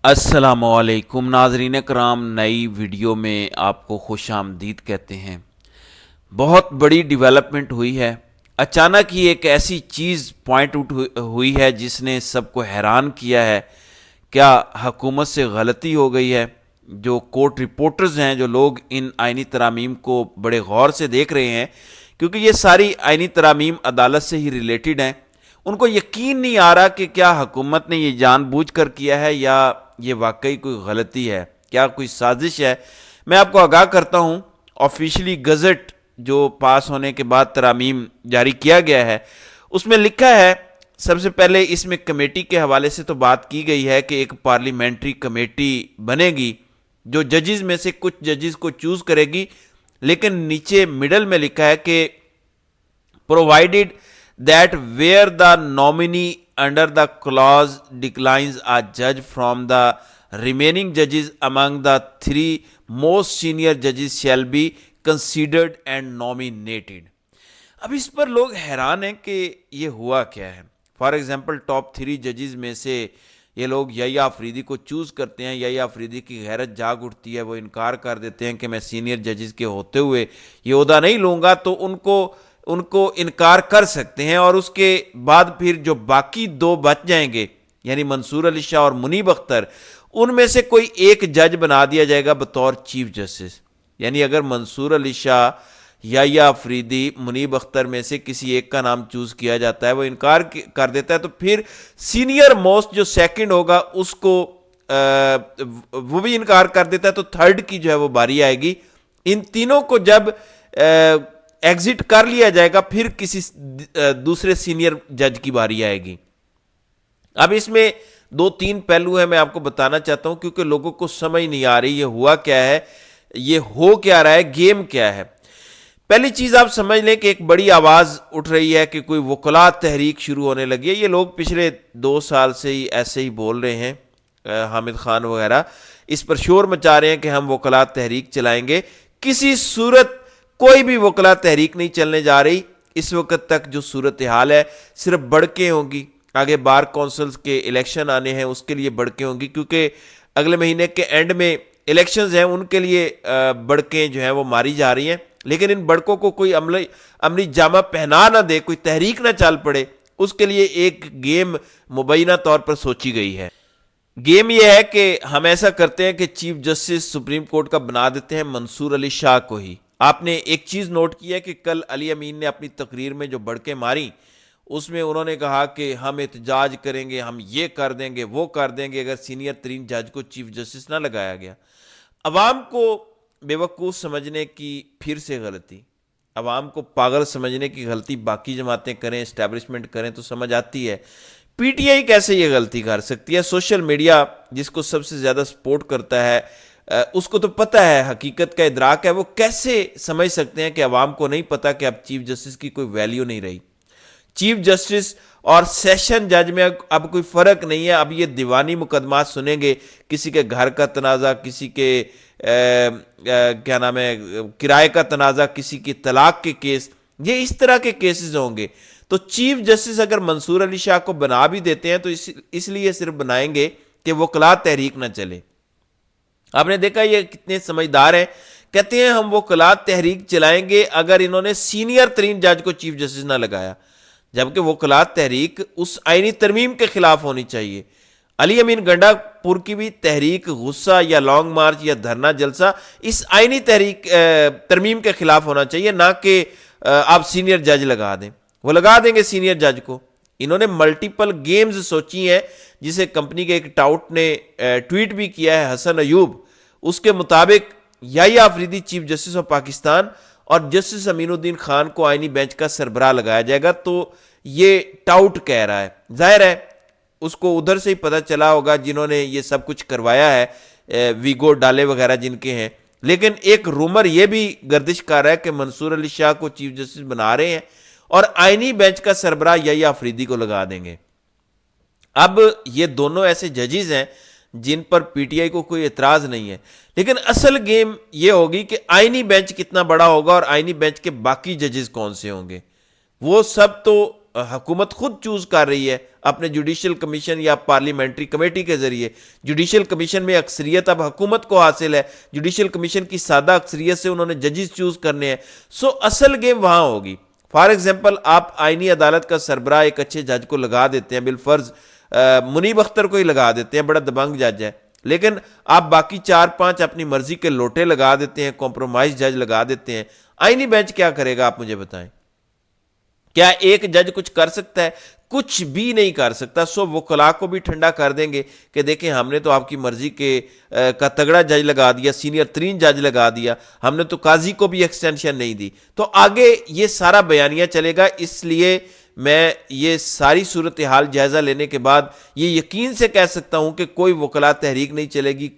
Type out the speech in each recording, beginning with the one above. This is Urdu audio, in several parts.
السلام علیکم ناظرین کرام، نئی ویڈیو میں آپ کو خوش آمدید کہتے ہیں۔ بہت بڑی ڈیولپمنٹ ہوئی ہے، اچانک ہی ایک ایسی چیز پوائنٹ آؤٹ ہوئی ہے جس نے سب کو حیران کیا ہے۔ کیا حکومت سے غلطی ہو گئی ہے؟ جو کورٹ رپورٹرز ہیں، جو لوگ ان آئینی ترامیم کو بڑے غور سے دیکھ رہے ہیں، کیونکہ یہ ساری آئینی ترامیم عدالت سے ہی ریلیٹڈ ہیں، ان کو یقین نہیں آ رہا کہ کیا حکومت نے یہ جان بوجھ کر کیا ہے یا یہ واقعی کوئی غلطی ہے، کیا کوئی سازش ہے۔ میں آپ کو آگاہ کرتا ہوں، آفیشلی گزٹ جو پاس ہونے کے بعد ترامیم جاری کیا گیا ہے، اس میں لکھا ہے، سب سے پہلے اس میں کمیٹی کے حوالے سے تو بات کی گئی ہے کہ ایک پارلیمنٹری کمیٹی بنے گی جو ججز میں سے کچھ ججز کو چوز کرے گی، لیکن نیچے مڈل میں لکھا ہے کہ provided that where the nominee under the clause declines a judge from the remaining judges among the three most senior judges shall be considered and nominated۔ اب اس پر لوگ حیران ہیں کہ یہ ہوا کیا ہے۔ فار ایگزامپل ٹاپ 3 ججز میں سے یہ لوگ یحییٰ آفریدی کو چوز کرتے ہیں، یحییٰ آفریدی کی غیرت جاگ اٹھتی ہے، وہ انکار کر دیتے ہیں کہ میں سینئر ججز کے ہوتے ہوئے یہ عہدہ نہیں لوں گا، تو ان کو انکار کر سکتے ہیں، اور اس کے بعد پھر جو باقی 2 بچ جائیں گے، یعنی منصور علی شاہ اور منیب اختر، ان میں سے کوئی ایک جج بنا دیا جائے گا بطور چیف جسٹس۔ یعنی اگر منصور علی شاہ، یحییٰ آفریدی، منیب اختر میں سے کسی ایک کا نام چوز کیا جاتا ہے، وہ انکار کر دیتا ہے، تو پھر سینئر موسٹ جو سیکنڈ ہوگا اس کو وہ بھی انکار کر دیتا ہے، تو تھرڈ کی جو ہے وہ باری آئے گی۔ ان تینوں کو جب ایگزٹ کر لیا جائے گا، پھر کسی دوسرے سینئر جج کی باری آئے گی۔ اب اس میں 2-3 پہلو ہیں، میں آپ کو بتانا چاہتا ہوں کیونکہ لوگوں کو سمجھ نہیں آ رہی یہ ہوا کیا ہے، یہ ہو کیا رہا ہے، گیم کیا ہے۔ پہلی چیز آپ سمجھ لیں کہ ایک بڑی آواز اٹھ رہی ہے کہ کوئی وکلاء تحریک شروع ہونے لگی ہے۔ یہ لوگ پچھلے 2 سال سے ہی ایسے ہی بول رہے ہیں، حامد خان وغیرہ اس پر شور مچا رہے ہیں کہ ہم وکلاء تحریک چلائیں گے۔ کسی صورت کوئی بھی وکلاء تحریک نہیں چلنے جا رہی۔ اس وقت تک جو صورتحال ہے صرف بڑھکیں ہوں گی، آگے بار کونسلز کے الیکشن آنے ہیں، اس کے لیے بڑھکیں ہوں گی، کیونکہ اگلے مہینے کے اینڈ میں الیکشنز ہیں، ان کے لیے بڑھکیں جو ہیں وہ ماری جا رہی ہیں۔ لیکن ان بڑکوں کو کوئی عملی جامہ پہنا نہ دے، کوئی تحریک نہ چل پڑے، اس کے لیے ایک گیم مبینہ طور پر سوچی گئی ہے۔ گیم یہ ہے کہ ہم ایسا کرتے ہیں کہ چیف جسٹس سپریم کورٹ کا بنا دیتے ہیں منصور علی شاہ کو ہی۔ آپ نے ایک چیز نوٹ کی ہے کہ کل علی امین نے اپنی تقریر میں جو بڑکیں ماری، اس میں انہوں نے کہا کہ ہم احتجاج کریں گے، ہم یہ کر دیں گے، وہ کر دیں گے اگر سینئر ترین جج کو چیف جسٹس نہ لگایا گیا۔ عوام کو بے وقوف سمجھنے کی پھر سے غلطی، عوام کو پاگل سمجھنے کی غلطی باقی جماعتیں کریں، اسٹیبلشمنٹ کریں تو سمجھ آتی ہے، پی ٹی آئی کیسے یہ غلطی کر سکتی ہے؟ سوشل میڈیا جس کو سب سے زیادہ سپورٹ کرتا ہے، اس کو تو پتہ ہے، حقیقت کا ادراک ہے، وہ کیسے سمجھ سکتے ہیں کہ عوام کو نہیں پتہ کہ اب چیف جسٹس کی کوئی ویلیو نہیں رہی؟ چیف جسٹس اور سیشن جج میں اب کوئی فرق نہیں ہے۔ اب یہ دیوانی مقدمات سنیں گے، کسی کے گھر کا تنازع، کسی کے کیا نام ہے کرائے کا تنازع، کسی کی طلاق کے کیس، یہ اس طرح کے کیسز ہوں گے۔ تو چیف جسٹس اگر منصور علی شاہ کو بنا بھی دیتے ہیں تو اس لیے صرف بنائیں گے کہ وکلاء تحریک نہ چلے۔ آپ نے دیکھا یہ کتنے سمجھدار ہیں، کہتے ہیں ہم وکلاء تحریک چلائیں گے اگر انہوں نے سینئر ترین جج کو چیف جسٹس نہ لگایا، جبکہ وکلاء تحریک اس آئینی ترمیم کے خلاف ہونی چاہیے۔ علی امین گنڈا پور کی بھی تحریک غصہ یا لانگ مارچ یا دھرنا جلسہ اس آئینی ترمیم کے خلاف ہونا چاہیے، نہ کہ آپ سینئر جج لگا دیں۔ وہ لگا دیں گے سینئر جج کو۔ انہوں نے ملٹیپل گیمز سوچی ہیں، جسے کمپنی کے ایک ٹاؤٹ نے ٹویٹ بھی کیا ہے، حسن ایوب۔ اس کے مطابق Yahya Afridi chief justice of Pakistan اور جسٹس امین الدین خان کو آئینی بینچ کا سربراہ لگایا جائے گا۔ تو یہ ٹاؤٹ کہہ رہا ہے، ظاہر ہے اس کو ادھر سے ہی پتہ چلا ہوگا جنہوں نے یہ سب کچھ کروایا ہے، ویگو ڈالے وغیرہ جن کے ہیں۔ لیکن ایک رومر یہ بھی گردش کر رہا ہے کہ منصور علی شاہ کو چیف جسٹس بنا رہے ہیں اور آئینی بینچ کا سربراہ یحییٰ آفریدی کو لگا دیں گے۔ اب یہ دونوں ایسے ججز ہیں جن پر پی ٹی آئی کو کوئی اعتراض نہیں ہے، لیکن اصل گیم یہ ہوگی کہ آئینی بینچ کتنا بڑا ہوگا اور آئینی بینچ کے باقی ججز کون سے ہوں گے۔ وہ سب تو حکومت خود چوز کر رہی ہے اپنے جوڈیشل کمیشن یا پارلیمنٹری کمیٹی کے ذریعے. جوڈیشل کمیشن میں اکثریت اب حکومت کو حاصل ہے, جوڈیشل کمیشن کی سادہ اکثریت سے انہوں نے ججز چوز کرنے ہیں. سو اصل گیم وہاں ہوگی. فار ایگزامپل آپ آئینی عدالت کا سربراہ ایک اچھے جج کو لگا دیتے ہیں, بالفرض منیب اختر کو ہی لگا دیتے ہیں, بڑا دبنگ جج ہے, لیکن آپ باقی 4-5 اپنی مرضی کے لوٹے لگا دیتے ہیں, کمپرومائز جج لگا دیتے ہیں. آئینی بینچ کیا کرے گا آپ مجھے بتائیں؟ کیا ایک جج کچھ کر سکتا ہے؟ کچھ بھی نہیں کر سکتا. سو وکلاء کو بھی ٹھنڈا کر دیں گے کہ دیکھیں ہم نے تو آپ کی مرضی کا تگڑا جج لگا دیا, سینئر ترین جج لگا دیا, ہم نے تو قاضی کو بھی ایکسٹینشن نہیں دی. تو آگے یہ سارا بیانیہ چلے گا. اس لیے میں یہ ساری صورتحال جائزہ لینے کے بعد یہ یقین سے کہہ سکتا ہوں کہ کوئی وکلاء تحریک نہیں چلے گی,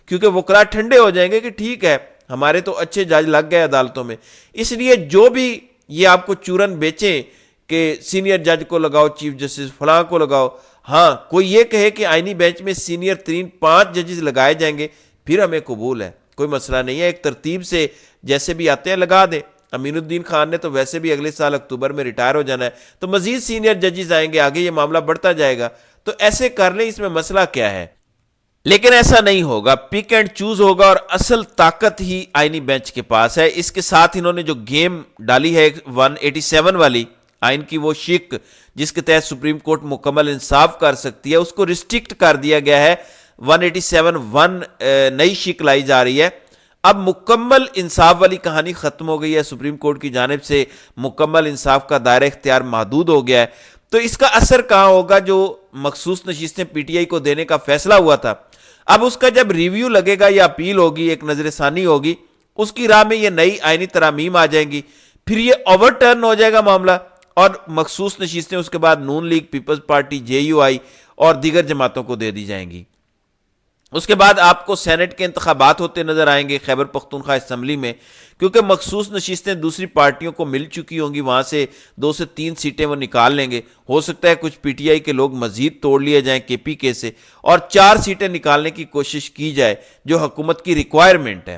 کیونکہ وکلاء ٹھنڈے ہو جائیں گے کہ ٹھیک ہے ہمارے تو اچھے جج لگ گئے عدالتوں میں. اس لیے جو بھی یہ آپ کو چورن بیچیں کہ سینئر جج کو لگاؤ, چیف جسٹس فلاں کو لگاؤ, ہاں کوئی یہ کہے کہ آئینی بینچ میں سینئر ترین 5 ججز لگائے جائیں گے, پھر ہمیں قبول ہے, کوئی مسئلہ نہیں ہے. ایک ترتیب سے جیسے بھی آتے ہیں لگا دیں. امین الدین خان نے تو ویسے بھی اگلے سال اکتوبر میں ریٹائر ہو جانا ہے, تو مزید سینئر ججز آئیں گے, آگے یہ معاملہ بڑھتا جائے گا. تو ایسے کر لیں, اس میں مسئلہ کیا ہے؟ لیکن ایسا نہیں ہوگا, پک اینڈ چوز ہوگا اور اصل طاقت ہی آئینی بینچ کے پاس ہے. اس کے ساتھ انہوں نے جو گیم ڈالی ہے 187 والی آئین کی, وہ شک جس کے تحت سپریم کورٹ مکمل انصاف کر سکتی ہے, اس کو ریسٹرکٹ کر دیا گیا ہے. 187(1) نئی شک لائی جا رہی ہے. اب مکمل انصاف والی کہانی ختم ہو گئی ہے, سپریم کورٹ کی جانب سے مکمل انصاف کا دائرہ اختیار محدود ہو گیا ہے. تو اس کا اثر کہاں ہوگا؟ جو مخصوص نشستیں پی ٹی آئی کو دینے کا فیصلہ ہوا تھا, اب اس کا جب ریویو لگے گا یا اپیل ہوگی, ایک نظر ثانی ہوگی, اس کی راہ میں یہ نئی آئینی ترامیم آ جائیں گی, پھر یہ اوور ٹرن ہو جائے گا معاملہ, اور مخصوص نشستیں اس کے بعد Noon League, Peoples Party, J U I اور دیگر جماعتوں کو دے دی جائیں گی. اس کے بعد آپ کو سینٹ کے انتخابات ہوتے نظر آئیں گے خیبر پختونخوا اسمبلی میں, کیونکہ مخصوص نشستیں دوسری پارٹیوں کو مل چکی ہوں گی, وہاں سے 2 سے 3 سیٹیں وہ نکال لیں گے. ہو سکتا ہے کچھ پی ٹی آئی کے لوگ مزید توڑ لیے جائیں کے پی کے سے, اور 4 سیٹیں نکالنے کی کوشش کی جائے جو حکومت کی ریکوائرمنٹ ہے.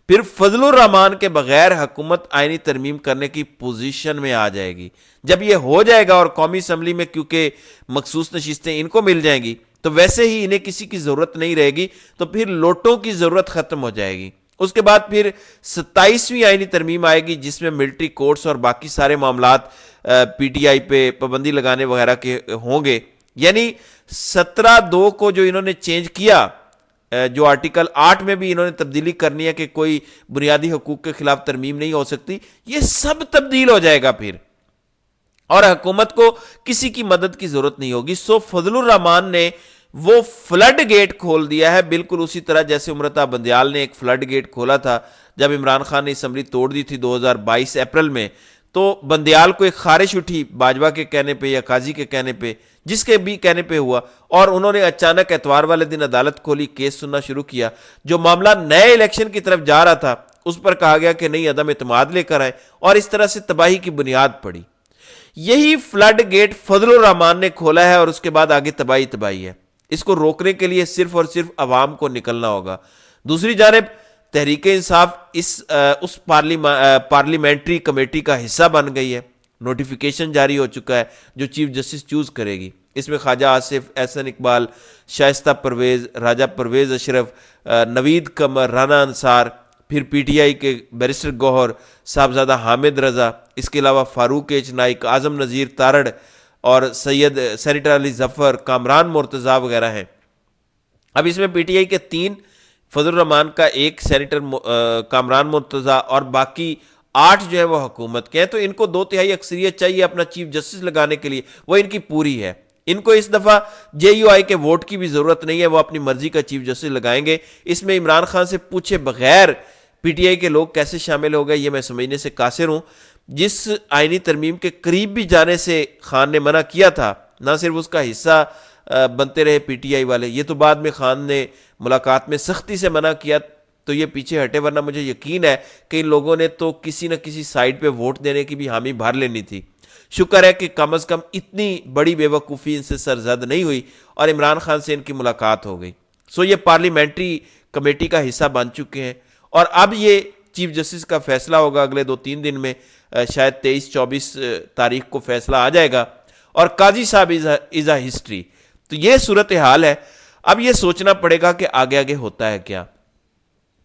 پھر فضل الرحمان کے بغیر حکومت آئینی ترمیم کرنے کی پوزیشن میں آ جائے گی. جب یہ ہو جائے گا اور قومی اسمبلی میں کیونکہ مخصوص نشستیں ان کو مل جائیں گی, تو ویسے ہی انہیں کسی کی ضرورت نہیں رہے گی, تو پھر لوٹوں کی ضرورت ختم ہو جائے گی. اس کے بعد پھر 27ویں آئینی ترمیم آئے گی, جس میں ملٹری کورٹس اور باقی سارے معاملات پی ٹی آئی پہ پابندی لگانے وغیرہ کے ہوں گے. یعنی 17(2) کو جو انہوں نے چینج کیا, جو آرٹیکل 8 میں بھی انہوں نے تبدیلی کرنی ہے کہ کوئی بنیادی حقوق کے خلاف ترمیم نہیں ہو سکتی, یہ سب تبدیل ہو جائے گا پھر, اور حکومت کو کسی کی مدد کی ضرورت نہیں ہوگی. سو فضل الرحمان نے وہ فلڈ گیٹ کھول دیا ہے, بالکل اسی طرح جیسے امرتا بندیال نے ایک فلڈ گیٹ کھولا تھا جب عمران خان نے اسمبلی توڑ دی تھی 2022 اپریل میں. تو بندیال کو ایک خارش اٹھی باجوہ کے کہنے پہ یا قاضی کے کہنے پہ, جس کے بھی کہنے پہ ہوا, اور انہوں نے اچانک اتوار والے دن عدالت کھولی, کیس سننا شروع کیا. جو معاملہ نئے الیکشن کی طرف جا رہا تھا اس پر کہا گیا کہ نہیں عدم اعتماد لے کر آئے, اور اس طرح سے تباہی کی بنیاد پڑی. یہی فلڈ گیٹ فضل الرحمان نے کھولا ہے, اور اس کے بعد آگے تباہی ہے. اس کو روکنے کے لیے صرف اور صرف عوام کو نکلنا ہوگا. دوسری جانب تحریک انصاف اس پارلیمنٹری کمیٹی کا حصہ بن گئی ہے, نوٹیفیکیشن جاری ہو چکا ہے جو چیف جسٹس چوز کرے گی. اس میں خواجہ آصف, احسن اقبال, شائستہ پرویز, راجہ پرویز اشرف, نوید قمر, رانا انصار, پھر پی ٹی آئی کے بیرسٹر گوہر, صاحبزادہ حامد رضا, اس کے علاوہ فاروق ایچ نائک, اعظم نذیر تارڑ اور سینیٹر علی ظفر, کامران مرتضیٰ وغیرہ ہیں. اب اس میں پی ٹی آئی کے 3, فضل الرحمان کا 1, سینیٹر کامران مرتضیٰ, اور باقی 8 جو ہے وہ حکومت کے ہیں. تو ان کو 2/3 اکثریت چاہیے اپنا چیف جسٹس لگانے کے لیے, وہ ان کی پوری ہے. ان کو اس دفعہ جے یو آئی کے ووٹ کی بھی ضرورت نہیں ہے, وہ اپنی مرضی کا چیف جسٹس لگائیں گے. اس میں عمران خان سے پوچھے بغیر پی ٹی آئی کے لوگ کیسے شامل ہو گئے یہ میں سمجھنے سے قاصر ہوں. جس آئینی ترمیم کے قریب بھی جانے سے خان نے منع کیا تھا, نہ صرف اس کا حصہ بنتے رہے پی ٹی آئی والے, یہ تو بعد میں خان نے ملاقات میں سختی سے منع کیا تو یہ پیچھے ہٹے, ورنہ مجھے یقین ہے کہ ان لوگوں نے تو کسی نہ کسی سائڈ پہ ووٹ دینے کی بھی حامی بھر لینی تھی. شکر ہے کہ کم از کم اتنی بڑی بے وقوفی ان سے سرزد نہیں ہوئی اور عمران خان سے ان کی ملاقات ہو گئی. سو یہ پارلیمنٹری کمیٹی کا حصہ بن چکے ہیں, اور اب یہ چیف جسٹس کا فیصلہ ہوگا اگلے 2-3 دن میں. شاید 23-24 تاریخ کو فیصلہ آ جائے گا، اور قاضی صاحب از اے ہسٹری. تو یہ صورتحال ہے. اب یہ سوچنا پڑے گا کہ آگے آگے ہوتا ہے کیا.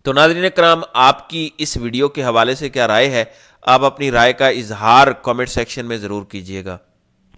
تو ناظرین کرام، آپ کی اس ویڈیو کے حوالے سے کیا رائے ہے؟ آپ اپنی رائے کا اظہار کامنٹ سیکشن میں ضرور کیجیے گا.